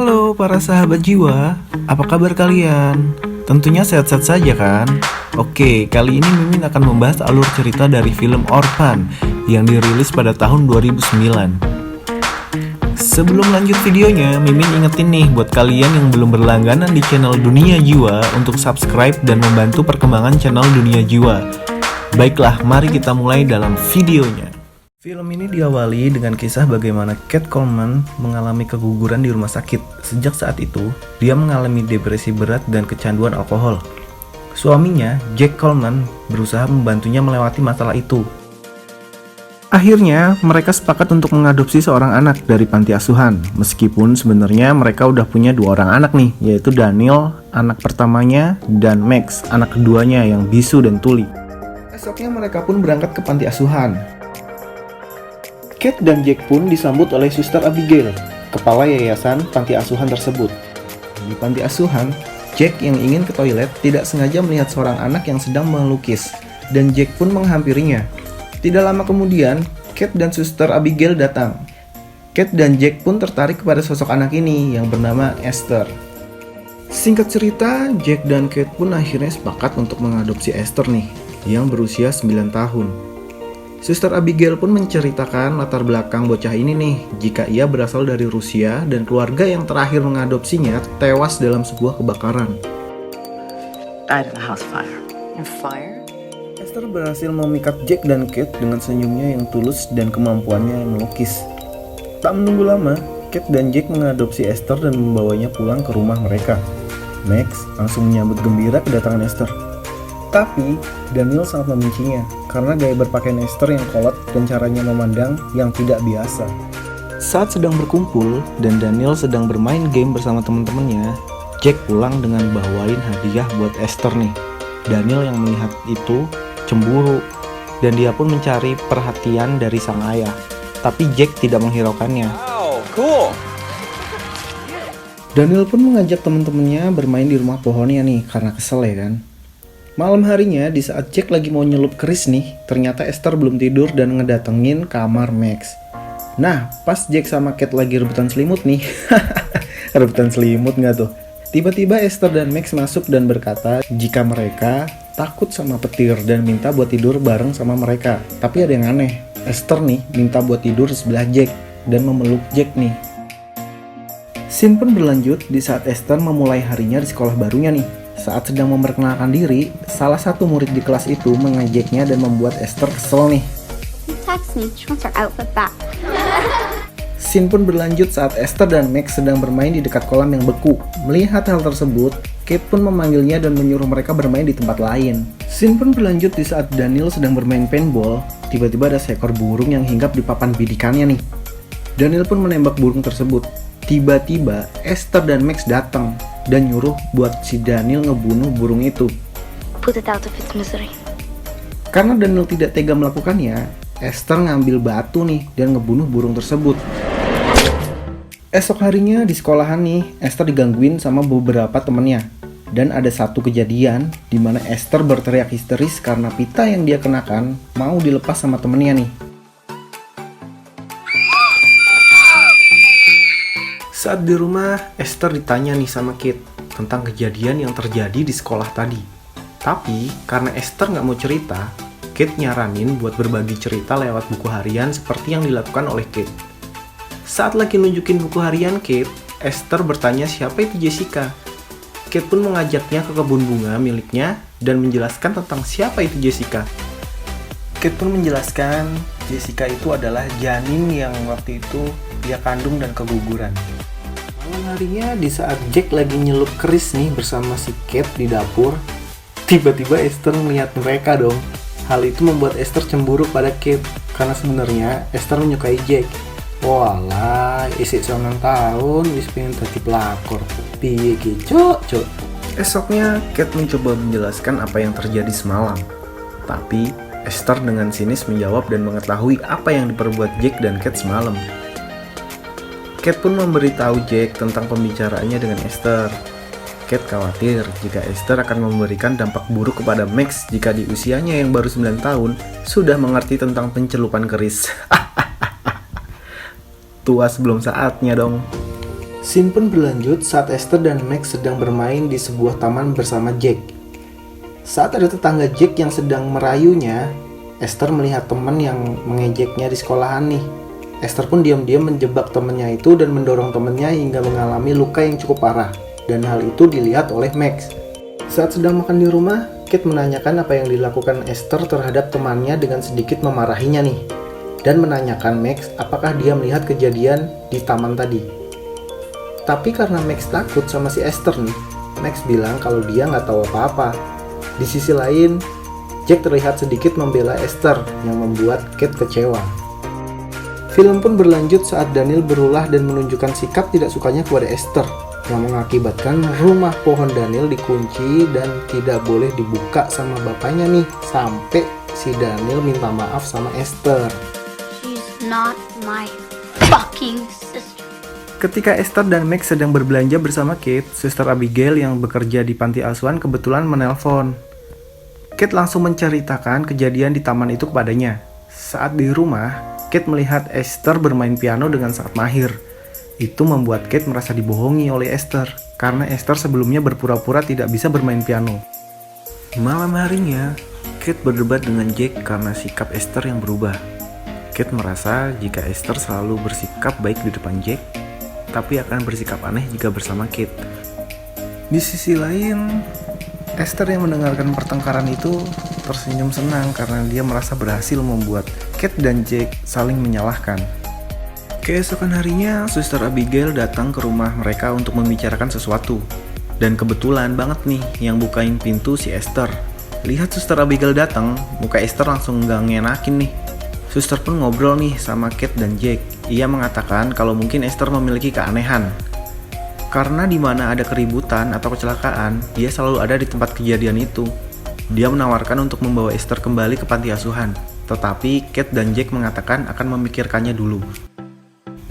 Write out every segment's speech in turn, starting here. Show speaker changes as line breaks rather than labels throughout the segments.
Halo para sahabat jiwa, apa kabar kalian? Tentunya sehat-sehat saja kan? Oke, kali ini Mimin akan membahas alur cerita dari film Orphan yang dirilis pada tahun 2009. Sebelum lanjut videonya, Mimin ingetin nih buat kalian yang belum berlangganan di channel Dunia Jiwa untuk subscribe dan membantu perkembangan channel Dunia Jiwa. Baiklah, mari kita mulai dalam videonya. Film ini diawali dengan kisah bagaimana Kate Coleman mengalami keguguran di rumah sakit. Sejak saat itu, dia mengalami depresi berat dan kecanduan alkohol. Suaminya, Jack Coleman, berusaha membantunya melewati masalah itu. Akhirnya, mereka sepakat untuk mengadopsi seorang anak dari panti asuhan. Meskipun sebenarnya mereka udah punya dua orang anak nih, yaitu Daniel, anak pertamanya, dan Max, anak keduanya yang bisu dan tuli. Esoknya mereka pun berangkat ke panti asuhan. Kate dan Jack pun disambut oleh Suster Abigail, kepala yayasan panti asuhan tersebut. Di panti asuhan, Jack yang ingin ke toilet tidak sengaja melihat seorang anak yang sedang melukis, dan Jack pun menghampirinya. Tidak lama kemudian, Kate dan Suster Abigail datang. Kate dan Jack pun tertarik kepada sosok anak ini yang bernama Esther. Singkat cerita, Jack dan Kate pun akhirnya sepakat untuk mengadopsi Esther nih, yang berusia 9 tahun. Suster Abigail pun menceritakan latar belakang bocah ini nih, jika ia berasal dari Rusia dan keluarga yang terakhir mengadopsinya tewas dalam sebuah kebakaran.
Died in a house fire. In fire?
Esther berhasil memikat Jack dan Kate dengan senyumnya yang tulus dan kemampuannya yang melukis. Tak menunggu lama, Kate dan Jack mengadopsi Esther dan membawanya pulang ke rumah mereka. Max langsung menyambut gembira kedatangan Esther. Tapi, Daniel sangat membencinya karena gaya berpakaian Esther yang kolot dan caranya memandang yang tidak biasa. Saat sedang berkumpul dan Daniel sedang bermain game bersama teman-temannya, Jack pulang dengan bawain hadiah buat Esther nih. Daniel yang melihat itu cemburu dan dia pun mencari perhatian dari sang ayah. Tapi Jack tidak menghiraukannya.
Wow, cool.
Daniel pun mengajak teman-temannya bermain di rumah pohonnya nih karena kesel ya kan. Malam harinya, di saat Jack lagi mau nyelup keris nih, ternyata Esther belum tidur dan ngedatengin kamar Max. Nah, pas Jack sama Kate lagi rebutan selimut nih, rebutan selimut nggak tuh? Tiba-tiba Esther dan Max masuk dan berkata jika mereka takut sama petir dan minta buat tidur bareng sama mereka. Tapi ada yang aneh, Esther nih minta buat tidur di sebelah Jack dan memeluk Jack nih. Scene pun berlanjut di saat Esther memulai harinya di sekolah barunya nih. Saat sedang memperkenalkan diri, salah satu murid di kelas itu mengejeknya dan membuat Esther kesel nih.
Text me, she wants her outfit back.
Scene pun berlanjut saat Esther dan Max sedang bermain di dekat kolam yang beku. Melihat hal tersebut, Kate pun memanggilnya dan menyuruh mereka bermain di tempat lain. Scene pun berlanjut di saat Daniel sedang bermain paintball. Tiba-tiba ada seekor burung yang hinggap di papan bidikannya nih. Daniel pun menembak burung tersebut. Tiba-tiba Esther dan Max datang dan nyuruh buat si Daniel ngebunuh burung itu.
Put it out of its misery.
Karena Daniel tidak tega melakukannya, Esther ngambil batu nih dan ngebunuh burung tersebut. Esok harinya di sekolahan nih, Esther digangguin sama beberapa temennya. Dan ada satu kejadian di mana Esther berteriak histeris karena pita yang dia kenakan mau dilepas sama temennya nih. Saat di rumah, Esther ditanya nih sama Kate tentang kejadian yang terjadi di sekolah tadi. Tapi, karena Esther nggak mau cerita, Kate nyaranin buat berbagi cerita lewat buku harian seperti yang dilakukan oleh Kate. Saat lagi nunjukin buku harian Kate, Esther bertanya siapa itu Jessica. Kate pun mengajaknya ke kebun bunga miliknya dan menjelaskan tentang siapa itu Jessica. Kate pun menjelaskan Jessica itu adalah janin yang waktu itu dia kandung dan keguguran. Malam harinya di saat Jack lagi nyelup keris nih bersama si Kate di dapur, tiba-tiba Esther melihat mereka dong. Hal itu membuat Esther cemburu pada Kate karena sebenarnya Esther menyukai Jack. Walah, isi 9 tahun wis pengen dadi pelakor. Piye ki, cuk. Esoknya Kate mencoba menjelaskan apa yang terjadi semalam. Tapi Esther dengan sinis menjawab dan mengetahui apa yang diperbuat Jack dan Kate semalam. Kate pun memberitahu Jack tentang pembicaraannya dengan Esther. Kate khawatir jika Esther akan memberikan dampak buruk kepada Max jika di usianya yang baru 9 tahun sudah mengerti tentang pencelupan keris. Tua sebelum saatnya dong. Scene pun berlanjut saat Esther dan Max sedang bermain di sebuah taman bersama Jack. Saat ada tetangga Jack yang sedang merayunya, Esther melihat teman yang mengejeknya di sekolahan nih. Esther pun diam-diam menjebak temannya itu dan mendorong temannya hingga mengalami luka yang cukup parah. Dan hal itu dilihat oleh Max. Saat sedang makan di rumah, Kate menanyakan apa yang dilakukan Esther terhadap temannya dengan sedikit memarahinya nih. Dan menanyakan Max apakah dia melihat kejadian di taman tadi. Tapi karena Max takut sama si Esther nih, Max bilang kalau dia nggak tahu apa-apa. Di sisi lain, Jack terlihat sedikit membela Esther yang membuat Kate kecewa. Film pun berlanjut saat Daniel berulah dan menunjukkan sikap tidak sukanya kepada Esther, yang mengakibatkan rumah pohon Daniel dikunci dan tidak boleh dibuka sama bapaknya nih, sampai si Daniel minta maaf sama Esther.
She's not my fucking sister.
Ketika Esther dan Max sedang berbelanja bersama Kate, suster Abigail yang bekerja di panti asuhan kebetulan menelpon. Kate langsung menceritakan kejadian di taman itu kepadanya. Saat di rumah, Kate melihat Esther bermain piano dengan sangat mahir. Itu membuat Kate merasa dibohongi oleh Esther, karena Esther sebelumnya berpura-pura tidak bisa bermain piano. Malam harinya, Kate berdebat dengan Jack karena sikap Esther yang berubah. Kate merasa jika Esther selalu bersikap baik di depan Jack, tapi akan bersikap aneh jika bersama Kate. Di sisi lain, Esther yang mendengarkan pertengkaran itu tersenyum senang karena dia merasa berhasil membuat Kate dan Jack saling menyalahkan. Keesokan harinya, suster Abigail datang ke rumah mereka untuk membicarakan sesuatu. Dan kebetulan banget nih yang bukain pintu si Esther. Lihat suster Abigail datang, muka Esther langsung gak ngenakin nih. Suster pun ngobrol nih sama Kate dan Jack. Ia mengatakan kalau mungkin Esther memiliki keanehan. Karena di mana ada keributan atau kecelakaan, dia selalu ada di tempat kejadian itu. Dia menawarkan untuk membawa Esther kembali ke panti asuhan. Tetapi Kate dan Jack mengatakan akan memikirkannya dulu.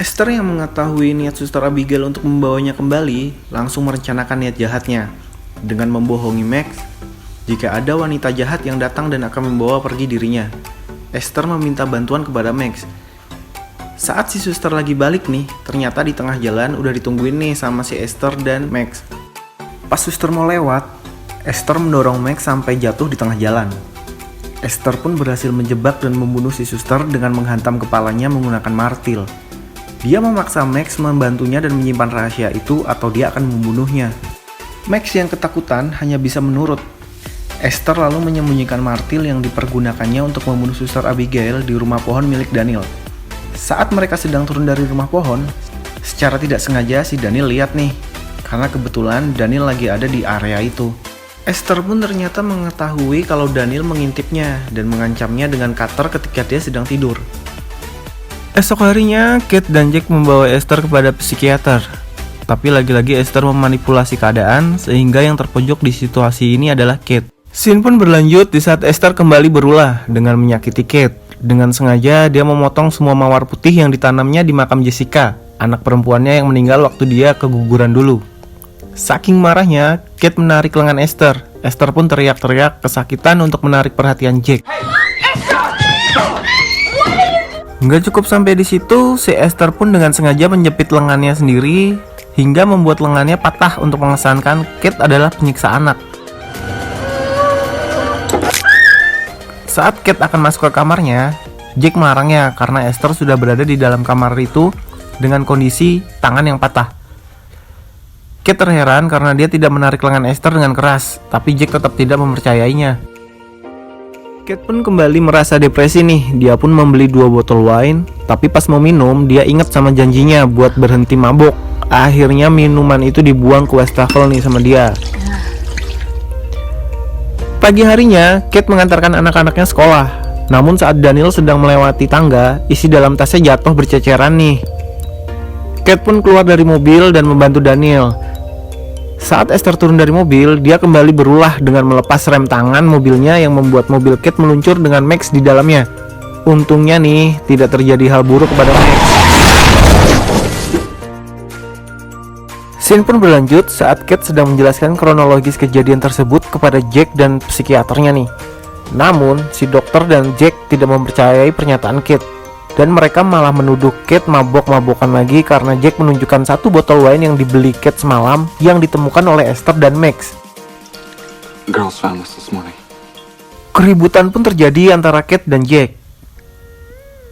Esther yang mengetahui niat suster Abigail untuk membawanya kembali, langsung merencanakan niat jahatnya. Dengan membohongi Max, jika ada wanita jahat yang datang dan akan membawa pergi dirinya. Esther meminta bantuan kepada Max. Saat si suster lagi balik nih, ternyata di tengah jalan udah ditungguin nih sama si Esther dan Max. Pas suster mau lewat, Esther mendorong Max sampai jatuh di tengah jalan. Esther pun berhasil menjebak dan membunuh si suster dengan menghantam kepalanya menggunakan martil. Dia memaksa Max membantunya dan menyimpan rahasia itu atau dia akan membunuhnya. Max yang ketakutan hanya bisa menurut. Esther lalu menyembunyikan martil yang dipergunakannya untuk membunuh suster Abigail di rumah pohon milik Daniel. Saat mereka sedang turun dari rumah pohon, secara tidak sengaja si Daniel lihat nih, karena kebetulan Daniel lagi ada di area itu. Esther pun ternyata mengetahui kalau Daniel mengintipnya dan mengancamnya dengan cutter ketika dia sedang tidur. Esok harinya, Kate dan Jack membawa Esther kepada psikiater. Tapi lagi-lagi Esther memanipulasi keadaan sehingga yang terpojok di situasi ini adalah Kate. Scene pun berlanjut di saat Esther kembali berulah dengan menyakiti Kate. Dengan sengaja dia memotong semua mawar putih yang ditanamnya di makam Jessica, anak perempuannya yang meninggal waktu dia keguguran dulu. Saking marahnya, Kate menarik lengan Esther. Esther pun teriak-teriak kesakitan untuk menarik perhatian Jack. Nggak cukup sampai di situ, si Esther pun dengan sengaja menjepit lengannya sendiri hingga membuat lengannya patah untuk mengesankan Kate adalah penyiksa anak. Saat Kate akan masuk ke kamarnya, Jack melarangnya karena Esther sudah berada di dalam kamar itu dengan kondisi tangan yang patah. Kate terheran karena dia tidak menarik lengan Esther dengan keras, tapi Jack tetap tidak mempercayainya. Kate pun kembali merasa depresi nih. Dia pun membeli 2 botol wine, tapi pas mau minum, dia ingat sama janjinya buat berhenti mabuk. Akhirnya minuman itu dibuang ke wastafel nih sama dia. Pagi harinya, Kate mengantarkan anak-anaknya sekolah. Namun saat Daniel sedang melewati tangga, isi dalam tasnya jatuh berceceran nih. Kate pun keluar dari mobil dan membantu Daniel. Saat Esther turun dari mobil, dia kembali berulah dengan melepas rem tangan mobilnya yang membuat mobil Kate meluncur dengan Max di dalamnya. Untungnya nih, tidak terjadi hal buruk kepada Max. Scene pun berlanjut saat Kate sedang menjelaskan kronologis kejadian tersebut kepada Jack dan psikiaternya nih. Namun, si dokter dan Jack tidak mempercayai pernyataan Kate. Dan mereka malah menuduh Kate mabok-mabokan lagi karena Jack menunjukkan satu botol wine yang dibeli Kate semalam yang ditemukan oleh Esther dan Max.
Girls found this morning.
Keributan pun terjadi antara Kate dan Jack.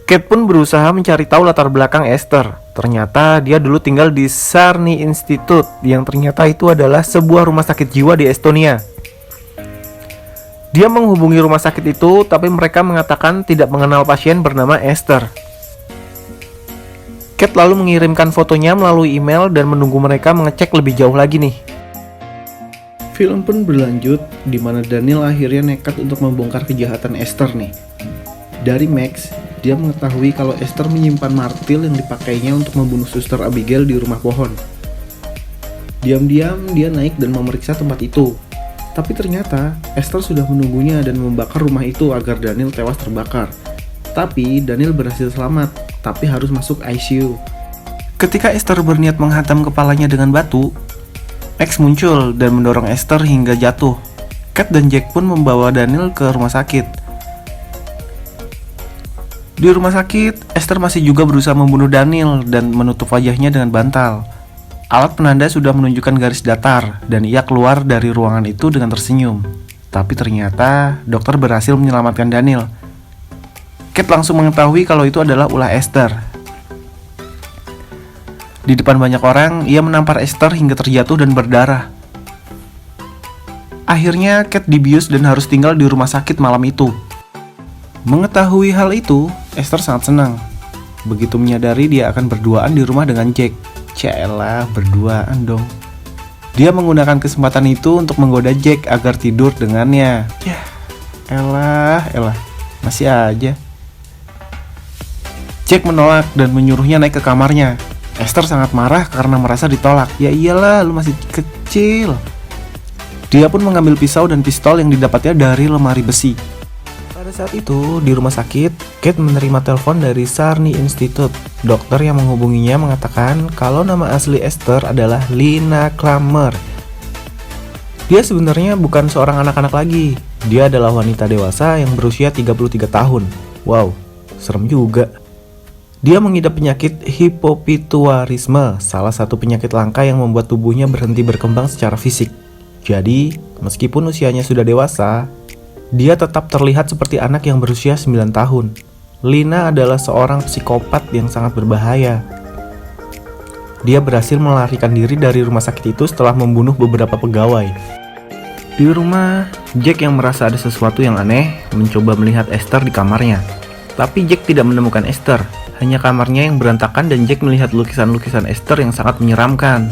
Kate pun berusaha mencari tahu latar belakang Esther. Ternyata dia dulu tinggal di Sarni Institute, yang ternyata itu adalah sebuah rumah sakit jiwa di Estonia. Dia menghubungi rumah sakit itu, tapi mereka mengatakan tidak mengenal pasien bernama Esther. Kate lalu mengirimkan fotonya melalui email dan menunggu mereka mengecek lebih jauh lagi nih. Film pun berlanjut, di mana Daniel akhirnya nekat untuk membongkar kejahatan Esther nih. Dari Max, dia mengetahui kalau Esther menyimpan martil yang dipakainya untuk membunuh suster Abigail di rumah pohon. Diam-diam dia naik dan memeriksa tempat itu. Tapi ternyata Esther sudah menunggunya dan membakar rumah itu agar Daniel tewas terbakar. Tapi Daniel berhasil selamat, tapi harus masuk ICU. Ketika Esther berniat menghantam kepalanya dengan batu, Max muncul dan mendorong Esther hingga jatuh. Kate dan Jack pun membawa Daniel ke rumah sakit. Di rumah sakit, Esther masih juga berusaha membunuh Daniel dan menutup wajahnya dengan bantal. Alat penanda sudah menunjukkan garis datar dan ia keluar dari ruangan itu dengan tersenyum. Tapi ternyata dokter berhasil menyelamatkan Daniel. Kate langsung mengetahui kalau itu adalah ulah Esther. Di depan banyak orang, ia menampar Esther hingga terjatuh dan berdarah. Akhirnya Kate dibius dan harus tinggal di rumah sakit malam itu. Mengetahui hal itu, Esther sangat senang. Begitu menyadari dia akan berduaan di rumah dengan Jack. Cialah, berduaan dong. Dia menggunakan kesempatan itu untuk menggoda Jack agar tidur dengannya. Yah, elah, masih aja. Jack menolak dan menyuruhnya naik ke kamarnya. Esther sangat marah karena merasa ditolak. Ya iyalah, lu masih kecil. Dia pun mengambil pisau dan pistol yang didapatnya dari lemari besi. Pada saat itu, di rumah sakit, Kate menerima telepon dari Sarni Institute. Dokter yang menghubunginya mengatakan kalau nama asli Esther adalah Lina Klammer. Dia sebenarnya bukan seorang anak-anak lagi. Dia adalah wanita dewasa yang berusia 33 tahun. Wow, serem juga. Dia mengidap penyakit hipopituarisme, salah satu penyakit langka yang membuat tubuhnya berhenti berkembang secara fisik. Jadi, meskipun usianya sudah dewasa, dia tetap terlihat seperti anak yang berusia 9 tahun. Lina adalah seorang psikopat yang sangat berbahaya. Dia berhasil melarikan diri dari rumah sakit itu setelah membunuh beberapa pegawai. Di rumah, Jack yang merasa ada sesuatu yang aneh mencoba melihat Esther di kamarnya. Tapi Jack tidak menemukan Esther. Hanya kamarnya yang berantakan dan Jack melihat lukisan-lukisan Esther yang sangat menyeramkan.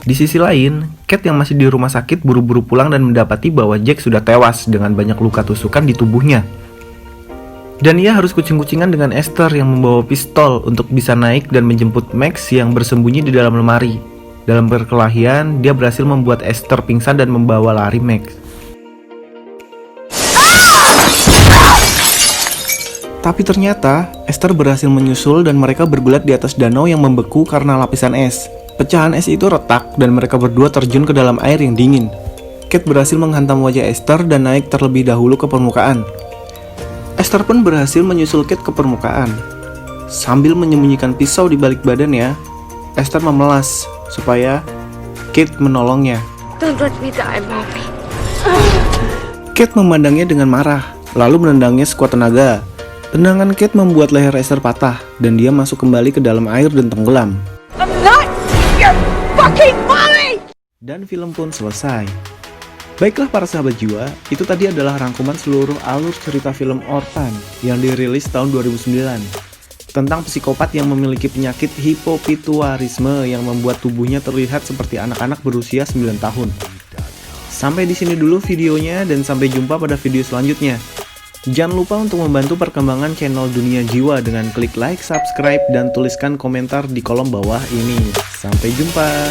Di sisi lain, Kate yang masih di rumah sakit buru-buru pulang dan mendapati bahwa Jack sudah tewas dengan banyak luka tusukan di tubuhnya. Dan ia harus kucing-kucingan dengan Esther yang membawa pistol untuk bisa naik dan menjemput Max yang bersembunyi di dalam lemari. Dalam perkelahian, dia berhasil membuat Esther pingsan dan membawa lari Max. Tapi ternyata, Esther berhasil menyusul dan mereka bergulat di atas danau yang membeku karena lapisan es. Pecahan es itu retak dan mereka berdua terjun ke dalam air yang dingin. Kate berhasil menghantam wajah Esther dan naik terlebih dahulu ke permukaan. Esther pun berhasil menyusul Kate ke permukaan. Sambil menyembunyikan pisau di balik badannya, Esther memelas supaya Kate menolongnya.
Don't let me die, Mommy.
Kate memandangnya dengan marah, lalu menendangnya sekuat tenaga. Tendangan Kate membuat leher Esther patah dan dia masuk kembali ke dalam air dan tenggelam.
I'm not your fucking mommy!
Dan film pun selesai. Baiklah para sahabat jiwa, itu tadi adalah rangkuman seluruh alur cerita film Orphan yang dirilis tahun 2009 tentang psikopat yang memiliki penyakit hipopituarisme yang membuat tubuhnya terlihat seperti anak-anak berusia 9 tahun. Sampai di sini dulu videonya dan sampai jumpa pada video selanjutnya. Jangan lupa untuk membantu perkembangan channel Dunia Jiwa dengan klik like, subscribe, dan tuliskan komentar di kolom bawah ini. Sampai jumpa!